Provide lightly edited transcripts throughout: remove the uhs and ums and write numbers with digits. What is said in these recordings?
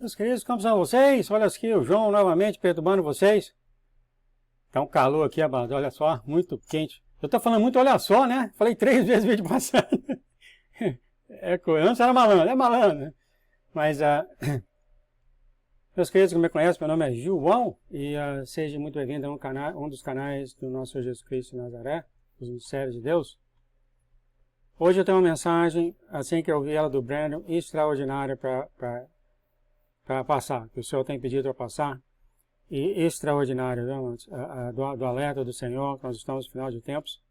Meus queridos, como são vocês? Olha aqui o João novamente perturbando vocês. Tá um calor aqui, amado, olha só, muito quente. Eu tô falando muito, olha só, né? Falei 3 vezes no vídeo passado. Antes era malandro, é malandro, né? Mas, meus queridos que me conhecem, meu nome é João e seja muito bem-vindo a um dos canais do nosso Senhor Jesus Cristo de Nazaré, os Mistérios de Deus. Hoje eu tenho uma mensagem, assim que eu vi ela do Brandon, extraordinária para passar, que o Senhor tem pedido para passar, e extraordinário, do alerta do Senhor, que nós estamos no final de tempos.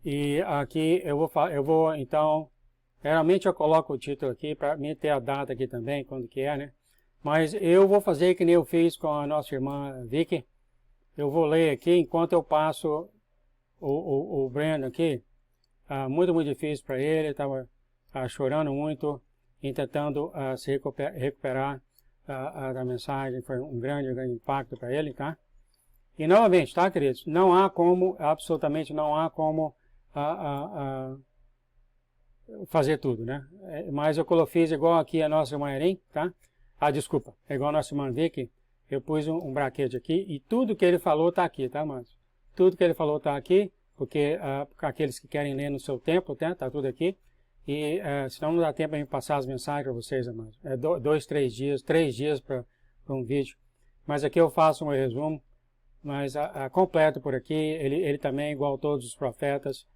E aqui eu vou então, geralmente eu coloco o título aqui para mim ter a data aqui também, quando que é, né? Mas eu vou fazer que nem eu fiz com a nossa irmã Vicky. Eu vou ler aqui enquanto eu passo o Brandon aqui. Muito difícil para ele, estava chorando muito, e tentando se recuperar da mensagem. Foi um grande impacto para ele, tá? E novamente, tá, queridos? Não há como, absolutamente não há como fazer tudo, né? Mas eu fiz igual aqui a nossa irmã Erin, tá? Desculpa, é igual a nossa irmã Vicky. Eu pus um braquete aqui e tudo que ele falou está aqui, tá, amados? Tudo que ele falou está aqui, porque aqueles que querem ler no seu tempo, tá? Tá tudo aqui. E senão não dá tempo para passar as mensagens para vocês, amados. É 2, 3 dias, 3 dias para um vídeo. Mas aqui eu faço um resumo, mas completo por aqui. Ele também, igual todos os profetas,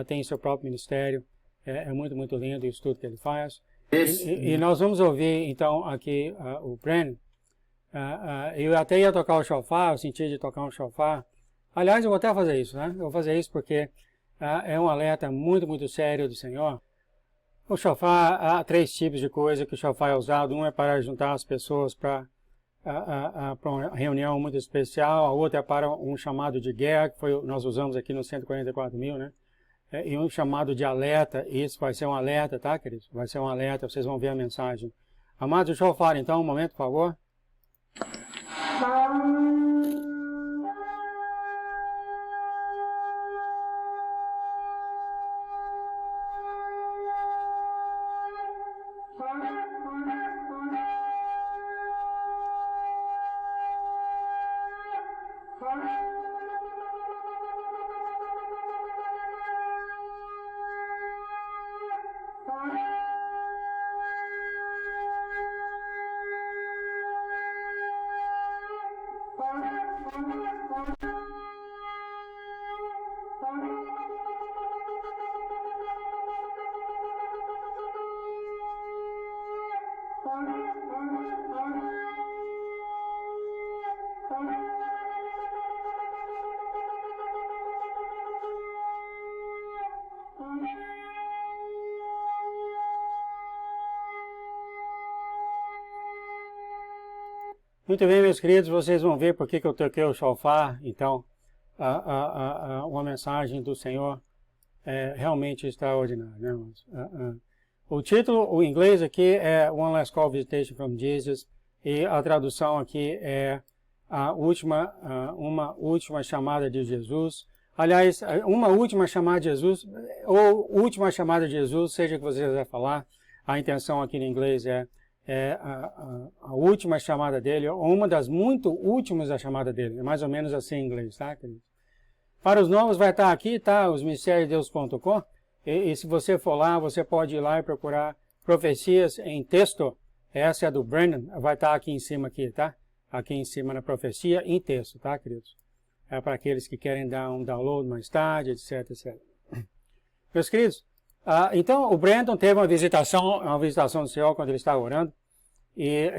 tem seu próprio ministério. É muito lindo isso tudo que ele faz. E nós vamos ouvir então aqui o Brandon. Eu até ia tocar o shofar, eu senti de tocar um shofar. Aliás, eu vou até fazer isso, né? Eu vou fazer isso porque é um alerta muito sério do Senhor. O shofar, há 3 tipos de coisa que o shofar é usado. Um é para juntar as pessoas para uma reunião muito especial. A outra é para um chamado de guerra, que nós usamos aqui no 144.000, né? E um chamado de alerta. Isso vai ser um alerta, tá, queridos? Vai ser um alerta, vocês vão ver a mensagem. Amados, o shofar, então, um momento, por favor. Muito bem, meus queridos, vocês vão ver por que eu toquei o shofar. Então, uma mensagem do Senhor é realmente extraordinária, né? O título, o inglês aqui é One Last Call Visitation from Jesus, e a tradução aqui é uma última chamada de Jesus. Aliás, uma última chamada de Jesus, ou última chamada de Jesus, seja o que você quiser falar, a intenção aqui no inglês é a última chamada dele, ou uma das muito últimas da chamada dele. É mais ou menos assim em inglês, tá, querido? Para os novos vai estar aqui, tá? Os misteriosdeus.com. E se você for lá, você pode ir lá e procurar profecias em texto. Essa é a do Brandon, vai estar aqui em cima aqui, tá? Aqui em cima na profecia em texto, tá, queridos? É para aqueles que querem dar um download mais tarde, etc. Meus queridos, então o Brandon teve uma visitação do Senhor quando ele estava orando. E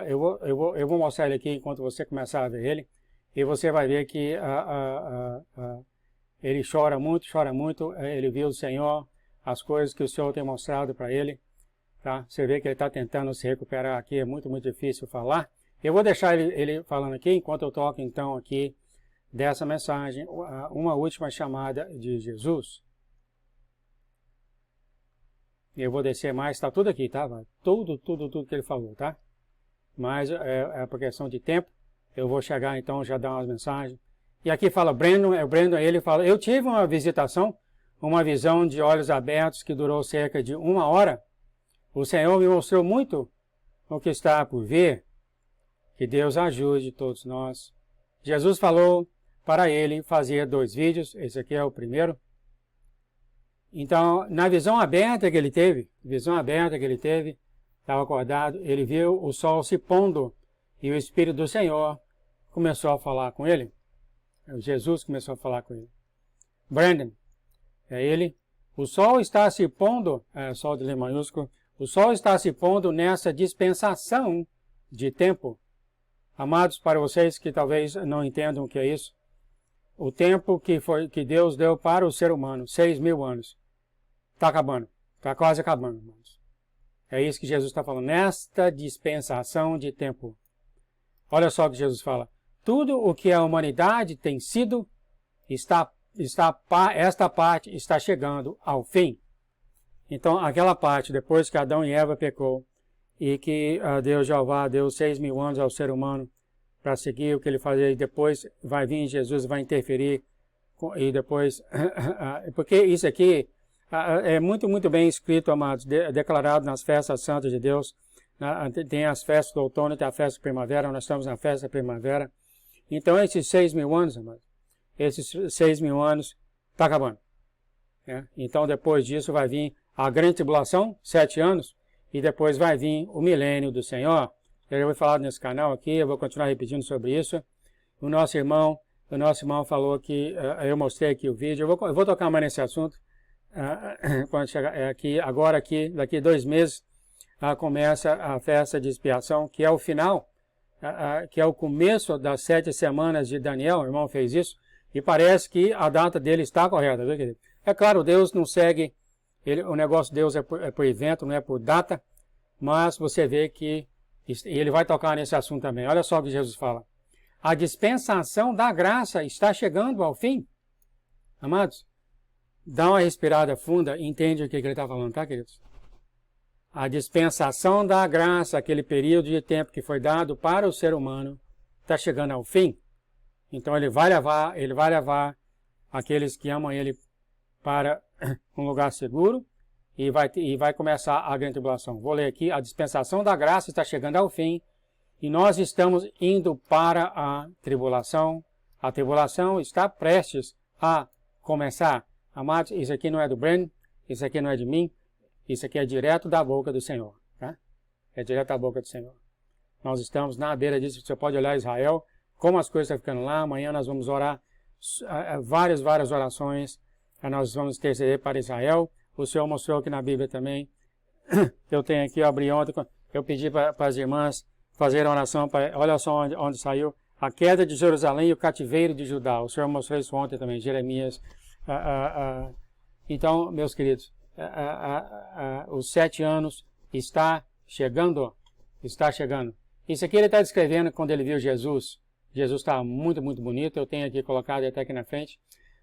eu vou mostrar ele aqui enquanto você começar a ver ele. E você vai ver que ele chora muito. Ele viu o Senhor, as coisas que o Senhor tem mostrado para ele. Tá? Você vê que ele está tentando se recuperar aqui, é muito difícil falar. Eu vou deixar ele falando aqui enquanto eu toco então aqui dessa mensagem, uma última chamada de Jesus. Eu vou descer mais, está tudo aqui, tá? Tudo que ele falou, tá? Mas por questão de tempo, eu vou chegar então, já dar umas mensagens. E aqui fala Brandon, ele fala, eu tive uma visitação, uma visão de olhos abertos que durou cerca de 1 hora. O Senhor me mostrou muito o que está por vir, que Deus ajude todos nós. Jesus falou para ele fazer 2 vídeos, esse aqui é o primeiro. Então, na visão aberta que ele teve, estava acordado, ele viu o sol se pondo e o Espírito do Senhor começou a falar com ele. Jesus começou a falar com ele. Brandon, é ele. O sol está se pondo, sol de letra maiúsculo, o sol está se pondo nessa dispensação de tempo. Amados, para vocês que talvez não entendam o que é isso, o tempo que Deus deu para o ser humano, 6.000 anos, está acabando, está quase acabando, irmãos. É isso que Jesus está falando, nesta dispensação de tempo. Olha só o que Jesus fala. Tudo o que a humanidade tem sido, esta parte está chegando ao fim. Então, aquela parte, depois que Adão e Eva pecou, e que Deus Jeová deu 6.000 anos ao ser humano para seguir o que ele fazia, e depois vai vir Jesus, vai interferir, e depois... porque isso aqui é muito bem escrito, amados, declarado nas festas santas de Deus. Tem as festas do outono, tem a festa da primavera, nós estamos na festa da primavera. Então, esses 6.000 anos, amados, esses 6.000 anos está acabando. Então, depois disso vai vir a grande tribulação, 7 anos, e depois vai vir o milênio do Senhor. Eu já vou falar nesse canal aqui, eu vou continuar repetindo sobre isso. O nosso irmão falou que, eu mostrei aqui o vídeo, eu vou tocar mais nesse assunto, quando chegar aqui, daqui 2 meses, começa a festa de expiação, que é o final, que é o começo das 7 semanas de Daniel. O irmão fez isso, e parece que a data dele está correta, viu, querido? É claro, Deus não segue, o negócio de Deus é por evento, não é por data, mas você vê que ele vai tocar nesse assunto também. Olha só o que Jesus fala. A dispensação da graça está chegando ao fim. Amados, dá uma respirada funda e entende o que ele está falando, tá, queridos? A dispensação da graça, aquele período de tempo que foi dado para o ser humano, está chegando ao fim. Então ele vai levar aqueles que amam ele para um lugar seguro e vai começar a grande tribulação. Vou ler aqui, a dispensação da graça está chegando ao fim e nós estamos indo para a tribulação. A tribulação está prestes a começar. Amados, isso aqui não é do Brandon, isso aqui não é de mim, isso aqui é direto da boca do Senhor. Tá? É direto da boca do Senhor. Nós estamos na beira disso. Você pode olhar Israel, como as coisas estão ficando lá. Amanhã nós vamos orar várias orações. Nós vamos interceder para Israel. O Senhor mostrou aqui na Bíblia também. Eu tenho aqui, eu abri ontem, eu pedi para as irmãs fazerem oração. Olha só onde saiu. A queda de Jerusalém e o cativeiro de Judá. O Senhor mostrou isso ontem também, Jeremias. Então, meus queridos, os 7 anos está chegando. Está chegando. Isso aqui ele está descrevendo quando ele viu Jesus. Jesus estava muito bonito. Eu tenho aqui colocado até aqui na frente.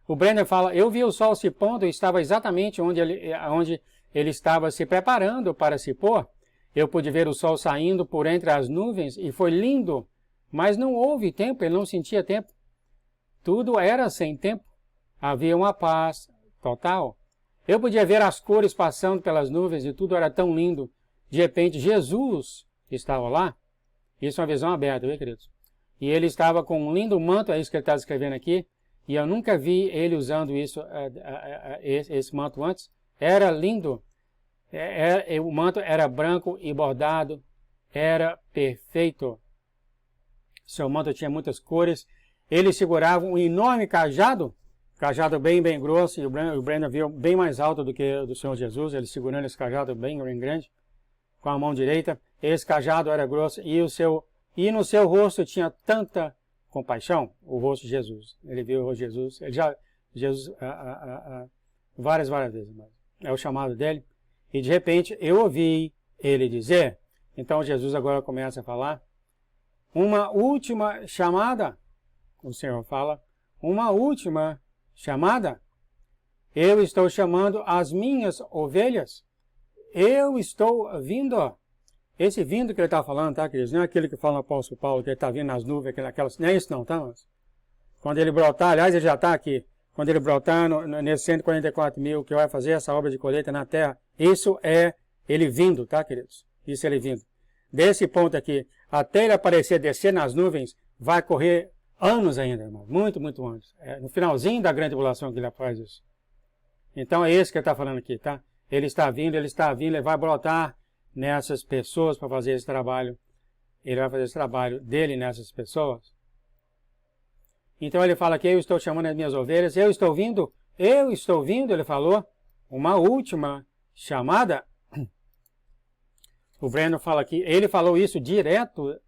O Brenner fala, eu vi o sol se pondo e estava exatamente onde ele estava se preparando para se pôr. Eu pude ver o sol saindo por entre as nuvens e foi lindo, mas não houve tempo, ele não sentia tempo. Tudo era sem tempo. Havia uma paz total. Eu podia ver as cores passando pelas nuvens e tudo era tão lindo. De repente, Jesus estava lá. Isso é uma visão aberta, viu, queridos? E ele estava com um lindo manto, é isso que ele está escrevendo aqui. E eu nunca vi ele usando esse manto antes. Era lindo. O manto era branco e bordado. Era perfeito. Seu manto tinha muitas cores. Ele segurava um enorme cajado. Cajado bem grosso. E o Brandon viu bem mais alto do que o do Senhor Jesus. Ele segurando esse cajado bem grande. Com a mão direita. Esse cajado era grosso. E no seu rosto tinha tanta compaixão, o rosto de Jesus. Ele viu o rosto de Jesus. Jesus várias vezes. É o chamado dele. E de repente eu ouvi ele dizer. Então Jesus agora começa a falar. Uma última chamada. O Senhor fala. Uma última chamada. Eu estou chamando as minhas ovelhas. Eu estou vindo. Esse vindo que ele está falando, tá, queridos? Não é aquele que fala no apóstolo Paulo, que ele está vindo nas nuvens, não é isso não, tá, mas quando ele brotar, aliás, ele já está aqui, quando ele brotar nesses 144 mil, que vai fazer essa obra de colheita na terra, isso é ele vindo, tá, queridos? Isso é ele vindo. desse ponto aqui, até ele aparecer, descer nas nuvens, vai correr anos ainda, irmão. Muito, muito anos. É no finalzinho da grande tribulação que ele faz isso. Então é isso que ele está falando aqui, tá? Ele está vindo, ele vai brotar nessas pessoas para fazer esse trabalho. Ele vai fazer esse trabalho dele nessas pessoas. Então ele fala que eu estou chamando as minhas ovelhas, eu estou vindo, ele falou, uma última chamada. O Breno fala aqui, ele falou isso direto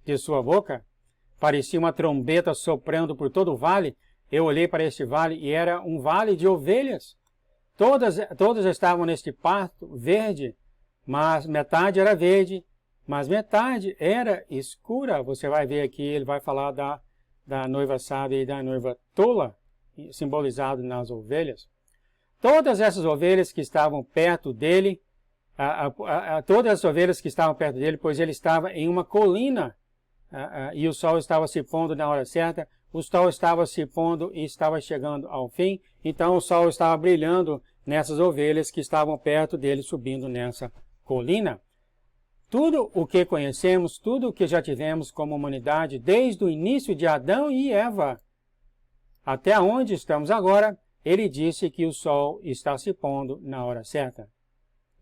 de sua boca, parecia uma trombeta soprando por todo o vale. Eu olhei para este vale e era um vale de ovelhas. Todas estavam neste pasto verde, mas metade era verde, mas metade era escura. Você vai ver aqui, ele vai falar da noiva sábia e da noiva tola, simbolizado nas ovelhas. Todas essas ovelhas que estavam perto dele, todas as ovelhas que estavam perto dele, pois ele estava em uma colina, e o sol estava se pondo na hora certa, o sol estava se pondo e estava chegando ao fim, então o sol estava brilhando nessas ovelhas que estavam perto dele, subindo nessa colina. Tudo o que conhecemos, tudo o que já tivemos como humanidade, desde o início de Adão e Eva, até onde estamos agora, ele disse que o sol está se pondo na hora certa.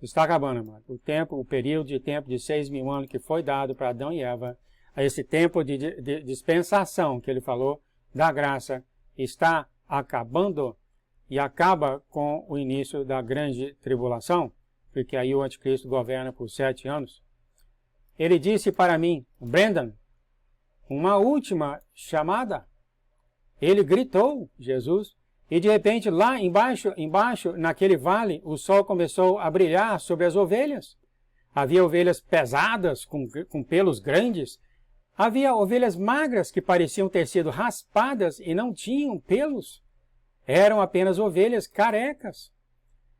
Está acabando, amado. O período de tempo de 6.000 anos que foi dado para Adão e Eva, esse tempo de dispensação que ele falou, da graça, está acabando e acaba com o início da grande tribulação, porque aí o anticristo governa por 7 anos. Ele disse para mim, Brendan, uma última chamada. Ele gritou, Jesus, e de repente lá embaixo, naquele vale, o sol começou a brilhar sobre as ovelhas. Havia ovelhas pesadas, com pelos grandes. Havia ovelhas magras que pareciam ter sido raspadas e não tinham pelos. Eram apenas ovelhas carecas.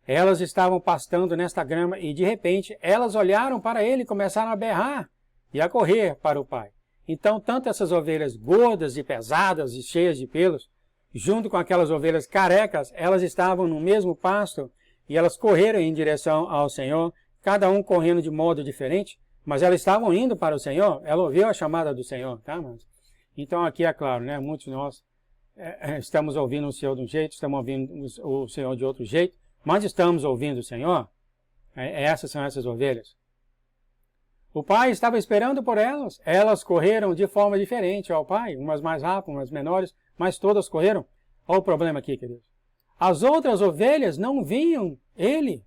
Elas estavam pastando nesta grama e de repente elas olharam para ele e começaram a berrar e a correr para o pai. Então, tanto essas ovelhas gordas e pesadas e cheias de pelos, junto com aquelas ovelhas carecas, elas estavam no mesmo pasto e elas correram em direção ao Senhor, cada um correndo de modo diferente, mas elas estavam indo para o Senhor, ela ouviu a chamada do Senhor, tá, mas? Então aqui é claro, né, muitos de nós estamos ouvindo o Senhor de um jeito, estamos ouvindo o Senhor de outro jeito, mas estamos ouvindo o Senhor. Essas são essas ovelhas. O pai estava esperando por elas. Elas correram de forma diferente ao pai, umas mais rápidas, umas menores, mas todas correram. Olha o problema aqui, queridos. As outras ovelhas não viam ele.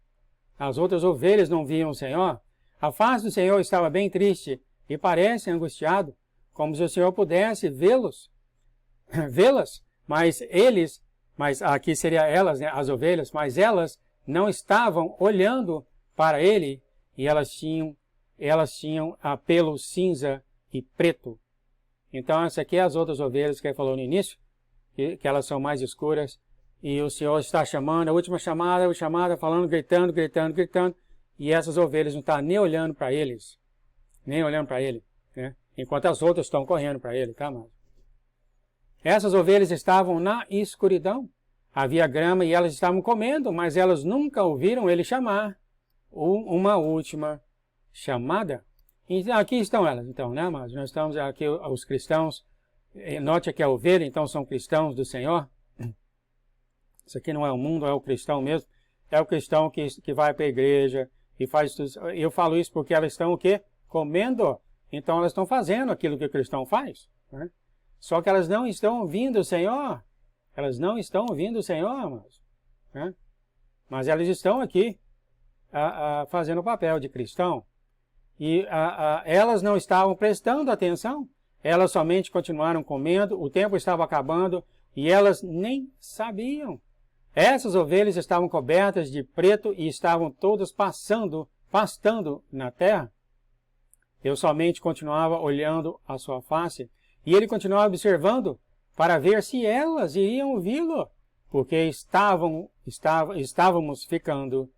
As outras ovelhas não viam o Senhor. A face do Senhor estava bem triste e parece angustiado, como se o Senhor pudesse vê-las, mas aqui seria elas, né, as ovelhas, mas elas não estavam olhando para ele e elas tinham pelo cinza e preto. Então essa aqui é as outras ovelhas que ele falou no início, que elas são mais escuras, e o Senhor está chamando, a última chamada, falando, gritando, e essas ovelhas não estão nem olhando para eles, né? Enquanto as outras estão correndo para ele, tá, amado? Essas ovelhas estavam na escuridão, havia grama e elas estavam comendo, mas elas nunca ouviram ele chamar uma última chamada. Então, aqui estão elas, então, né, mas nós estamos aqui, os cristãos, note aqui a ovelha, então são cristãos do Senhor. Isso aqui não é o mundo, é o cristão mesmo, é o cristão que vai para a igreja e faz tudo. Eu falo isso porque elas estão o quê? Comendo. Então elas estão fazendo aquilo que o cristão faz, né? Só que elas não estão ouvindo o Senhor. Elas não estão ouvindo o Senhor, amados, né? Mas elas estão aqui fazendo o papel de cristão. E elas não estavam prestando atenção. Elas somente continuaram comendo, o tempo estava acabando e elas nem sabiam. Essas ovelhas estavam cobertas de preto e estavam todas pastando na terra. Eu somente continuava olhando a sua face e ele continuava observando para ver se elas iriam ouvi-lo, porque estávamos ficando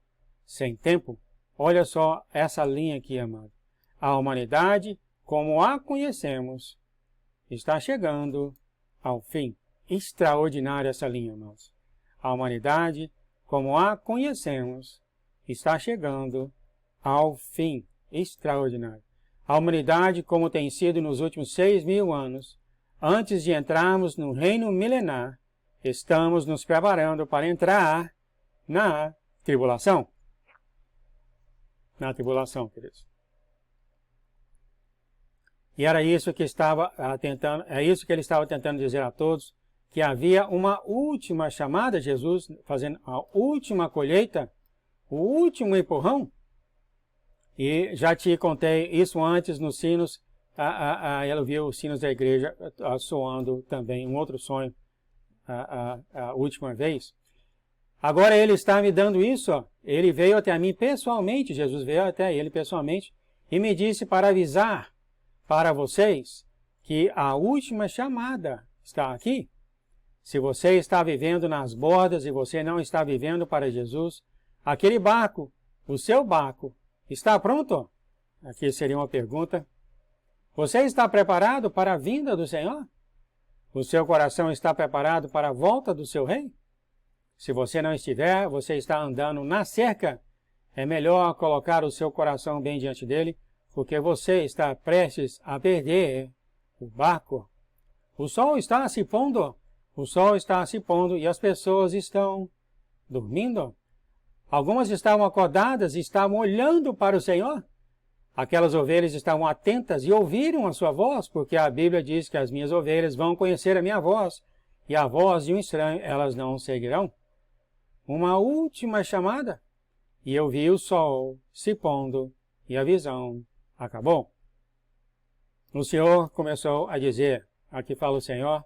sem tempo. Olha só essa linha aqui, amado. A humanidade, como a conhecemos, está chegando ao fim. Extraordinária essa linha, amados. A humanidade, como a conhecemos, está chegando ao fim. Extraordinário. a humanidade como tem sido nos últimos 6.000 anos, antes de entrarmos no reino milenar, estamos nos preparando para entrar na tribulação. Na tribulação, queridos. E era isso que ele estava tentando dizer a todos, que havia uma última chamada, Jesus fazendo a última colheita, o último empurrão. E já te contei isso antes nos sinos, ela viu os sinos da igreja soando também, um outro sonho, a última vez. Agora ele está me dando isso, ó. Ele veio até mim pessoalmente, Jesus veio até ele pessoalmente, e me disse para avisar para vocês que a última chamada está aqui. Se você está vivendo nas bordas e você não está vivendo para Jesus, aquele barco, o seu barco, está pronto? Aqui seria uma pergunta. Você está preparado para a vinda do Senhor? O seu coração está preparado para a volta do seu rei? Se você não estiver, você está andando na cerca. É melhor colocar o seu coração bem diante dele, porque você está prestes a perder o barco. O sol está se pondo. O sol está se pondo e as pessoas estão dormindo. Algumas estavam acordadas e estavam olhando para o Senhor. Aquelas ovelhas estavam atentas e ouviram a sua voz, porque a Bíblia diz que as minhas ovelhas vão conhecer a minha voz, e a voz de um estranho elas não seguirão. Uma última chamada, e eu vi o sol se pondo, e a visão acabou. O Senhor começou a dizer, aqui fala o Senhor,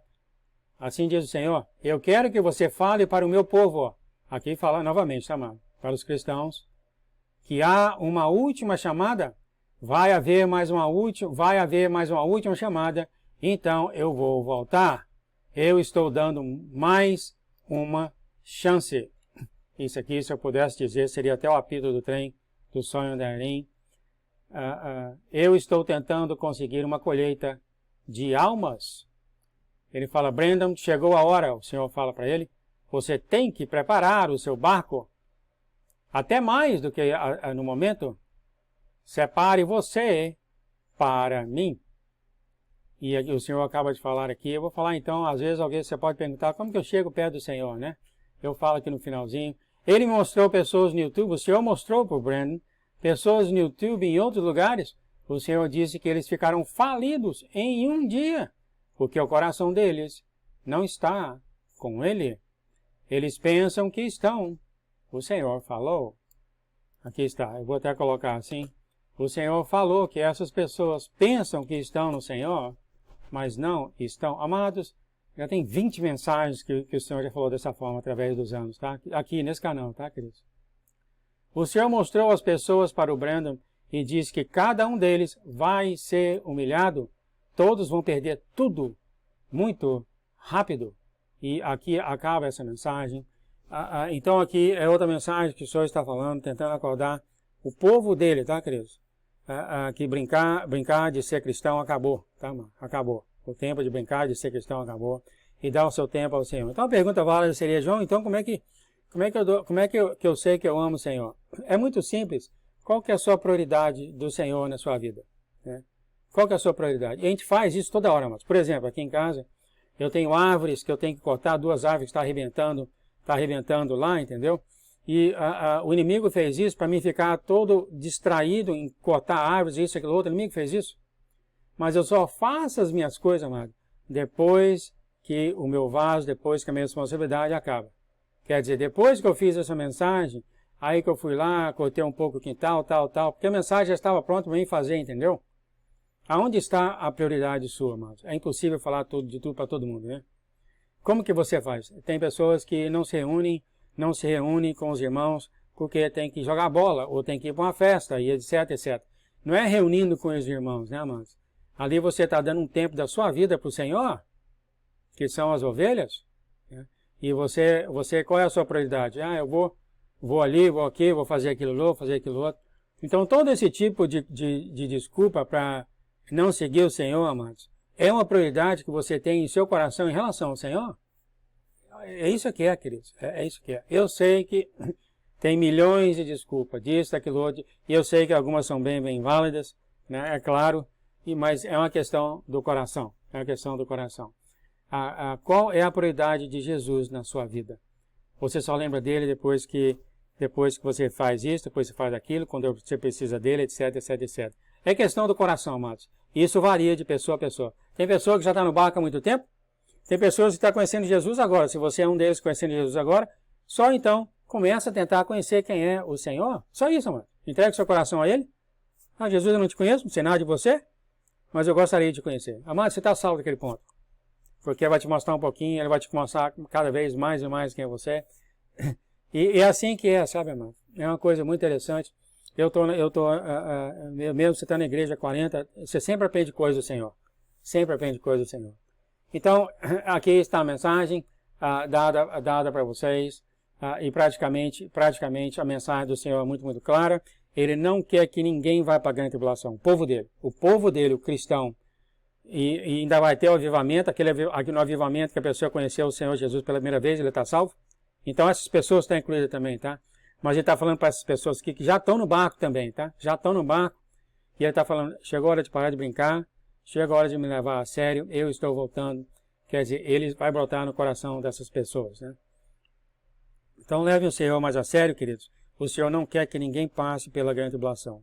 assim diz o Senhor, eu quero que você fale para o meu povo, aqui fala novamente, amado, para os cristãos, que há uma última chamada, vai haver mais uma última chamada, então eu vou voltar. Eu estou dando mais uma chance. Isso aqui, se eu pudesse dizer, seria até o apito do trem, do sonho da Erim. Eu estou tentando conseguir uma colheita de almas. Ele fala, Brandon, chegou a hora, o Senhor fala para ele, você tem que preparar o seu barco, até mais do que no momento, separe você para mim. E o Senhor acaba de falar aqui, eu vou falar então, às vezes você pode perguntar, como que eu chego perto do Senhor, né? Eu falo aqui no finalzinho. Ele mostrou pessoas no YouTube, o Senhor mostrou para o Brandon, pessoas no YouTube em outros lugares, o Senhor disse que eles ficaram falidos em um dia, porque o coração deles não está com Ele. Eles pensam que estão. O Senhor falou. Aqui está, eu vou até colocar assim. O Senhor falou que essas pessoas pensam que estão no Senhor, mas não estão. Amados, já tem 20 mensagens que o Senhor já falou dessa forma através dos anos, tá? Aqui nesse canal, tá, queridos? O Senhor mostrou as pessoas para o Brandon e disse que cada um deles vai ser humilhado. Todos vão perder tudo muito rápido. E aqui acaba essa mensagem. Então aqui é outra mensagem que o Senhor está falando, tentando acordar o povo dele, tá, queridos? Que brincar de ser cristão acabou, tá, mano? Acabou. O tempo de brincar de ser cristão acabou. E dar o seu tempo ao Senhor. Então a pergunta válida seria, João, então como é que eu sei que eu amo o Senhor? É muito simples. Qual que é a sua prioridade do Senhor na sua vida? Né? Qual que é a sua prioridade? E a gente faz isso toda hora, mas, por exemplo, aqui em casa, eu tenho árvores que eu tenho que cortar, 2 árvores que está arrebentando lá, entendeu? E o inimigo fez isso para mim ficar todo distraído em cortar árvores, isso, aquilo outro. O inimigo fez isso. Mas eu só faço as minhas coisas, amado, depois que o meu vaso, depois que a minha responsabilidade acaba. Quer dizer, depois que eu fiz essa mensagem, aí que eu fui lá, cortei um pouco o quintal, tal, porque a mensagem já estava pronta para mim fazer, entendeu? Aonde está a prioridade sua, amados? É impossível falar de tudo para todo mundo, né? Como que você faz? Tem pessoas que não se reúnem com os irmãos porque tem que jogar bola, ou tem que ir para uma festa, e etc, etc. Não é reunindo com os irmãos, né, amados? Ali você está dando um tempo da sua vida para o Senhor, que são as ovelhas, né? E você, qual é a sua prioridade? Eu vou ali, vou aqui, vou fazer aquilo outro, vou fazer aquilo outro. Então, todo esse tipo de desculpa para não seguir o Senhor, amados, é uma prioridade que você tem em seu coração em relação ao Senhor? É isso que é, queridos. É isso que é. Eu sei que tem milhões de desculpas, disso, daquilo outro, e eu sei que algumas são bem válidas, né? É claro, mas é uma questão do coração. É uma questão do coração. Qual é a prioridade de Jesus na sua vida? Você só lembra dele depois que você faz isso, depois você faz aquilo, quando você precisa dele, etc, etc, etc. É questão do coração, amados. Isso varia de pessoa a pessoa. Tem pessoa que já está no barco há muito tempo, tem pessoas que estão conhecendo Jesus agora. Se você é um deles conhecendo Jesus agora, só então começa a tentar conhecer quem é o Senhor. Só isso, amado. Entregue seu coração a Ele. Jesus, eu não te conheço, não sei nada de você, mas eu gostaria de te conhecer. Amado, você está salvo daquele ponto. Porque Ele vai te mostrar um pouquinho, Ele vai te mostrar cada vez mais e mais quem é você. E é assim que é, sabe, amado? É uma coisa muito interessante. Mesmo você está na igreja há 40, você sempre aprende coisas do Senhor. Sempre aprende coisas do Senhor. Então, aqui está a mensagem dada para vocês. E praticamente a mensagem do Senhor é muito, muito clara. Ele não quer que ninguém vá para a grande tribulação. O povo dele, o cristão. E ainda vai ter o avivamento, aquele no avivamento que a pessoa conheceu o Senhor Jesus pela primeira vez, ele está salvo. Então essas pessoas estão incluídas também, tá? Mas ele está falando para essas pessoas aqui que já estão no barco também, tá? Já estão no barco. E ele está falando, chegou a hora de parar de brincar, chegou a hora de me levar a sério, eu estou voltando. Quer dizer, ele vai brotar no coração dessas pessoas, né? Então levem o Senhor mais a sério, queridos. O Senhor não quer que ninguém passe pela grande tribulação.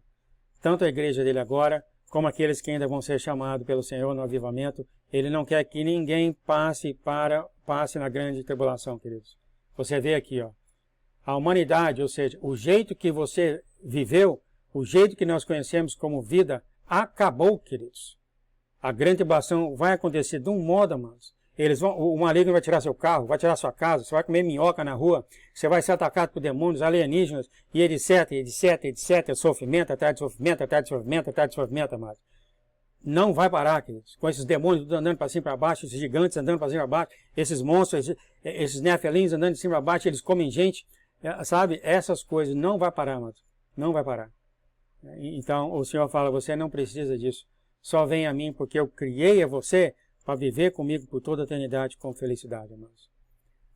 Tanto a igreja dele agora, como aqueles que ainda vão ser chamados pelo Senhor no avivamento, ele não quer que ninguém passe na grande tribulação, queridos. Você vê aqui, ó, a humanidade, ou seja, o jeito que você viveu, o jeito que nós conhecemos como vida, acabou, queridos. A grande tribulação vai acontecer de um modo, amados. O maligno vai tirar seu carro, vai tirar sua casa, você vai comer minhoca na rua, você vai ser atacado por demônios, alienígenas, e etc, etc, etc, sofrimento, atrás de sofrimento, atrás de sofrimento, atrás de sofrimento, amados. Não vai parar, queridos, com esses demônios andando para cima e para baixo, esses gigantes andando para cima e para baixo, esses monstros, esses nephilim andando de cima para baixo, eles comem gente, sabe? Essas coisas não vai parar, amados. Não vai parar. Então, o Senhor fala, você não precisa disso. Só vem a mim porque eu criei a você para viver comigo por toda a eternidade com felicidade, amados.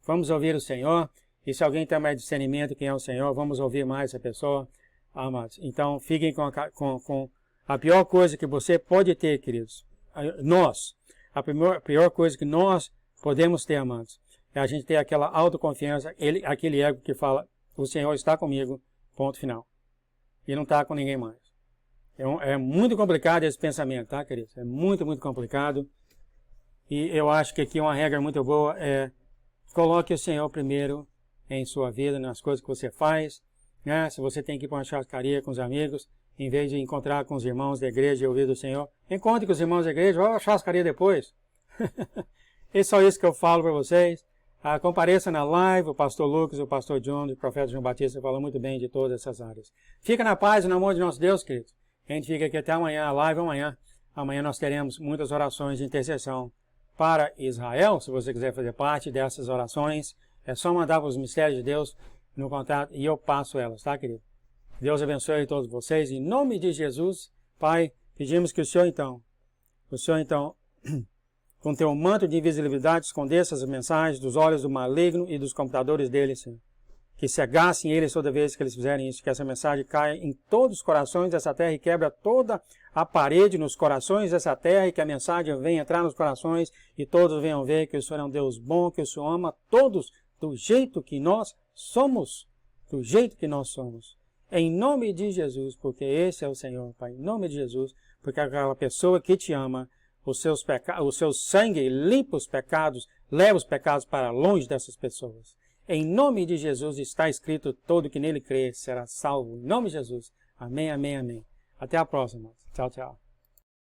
Vamos ouvir o Senhor. E se alguém tem mais discernimento quem é o Senhor, vamos ouvir mais essa pessoa, amados. Então, fiquem com a pior coisa que você pode ter, queridos. A pior coisa que nós podemos ter, amados, é a gente ter aquela autoconfiança, aquele ego que fala, o Senhor está comigo, ponto final. E não está com ninguém mais. É muito complicado esse pensamento, tá, queridos? É muito, muito complicado. E eu acho que aqui uma regra muito boa é coloque o Senhor primeiro em sua vida, nas coisas que você faz, né? Se você tem que ir para uma churrascaria com os amigos, em vez de encontrar com os irmãos da igreja e ouvir do Senhor, encontre com os irmãos da igreja, vá à churrascaria depois. É só isso que eu falo para vocês. Compareça na live, o pastor Lucas, o pastor John, o profeta João Batista falam muito bem de todas essas áreas. Fica na paz e no amor de nosso Deus, queridos. A gente fica aqui até amanhã, a live amanhã. Amanhã nós teremos muitas orações de intercessão para Israel. Se você quiser fazer parte dessas orações, é só mandar para os mistérios de Deus no contato e eu passo elas, tá, querido? Deus abençoe todos vocês. Em nome de Jesus, Pai, pedimos que o Senhor então, com teu manto de invisibilidade, escondesse as mensagens dos olhos do maligno e dos computadores dele, Senhor. Que cegassem eles toda vez que eles fizerem isso, que essa mensagem caia em todos os corações dessa terra e quebra toda a parede nos corações dessa terra e que a mensagem venha entrar nos corações e todos venham ver que o Senhor é um Deus bom, que o Senhor ama todos do jeito que nós somos, do jeito que nós somos. Em nome de Jesus, porque esse é o Senhor, Pai, em nome de Jesus, porque aquela pessoa que te ama, o seu sangue limpa os pecados, leva os pecados para longe dessas pessoas. Em nome de Jesus está escrito, todo que nele crê será salvo. Em nome de Jesus. Amém, amém, amém. Até a próxima. Tchau, tchau.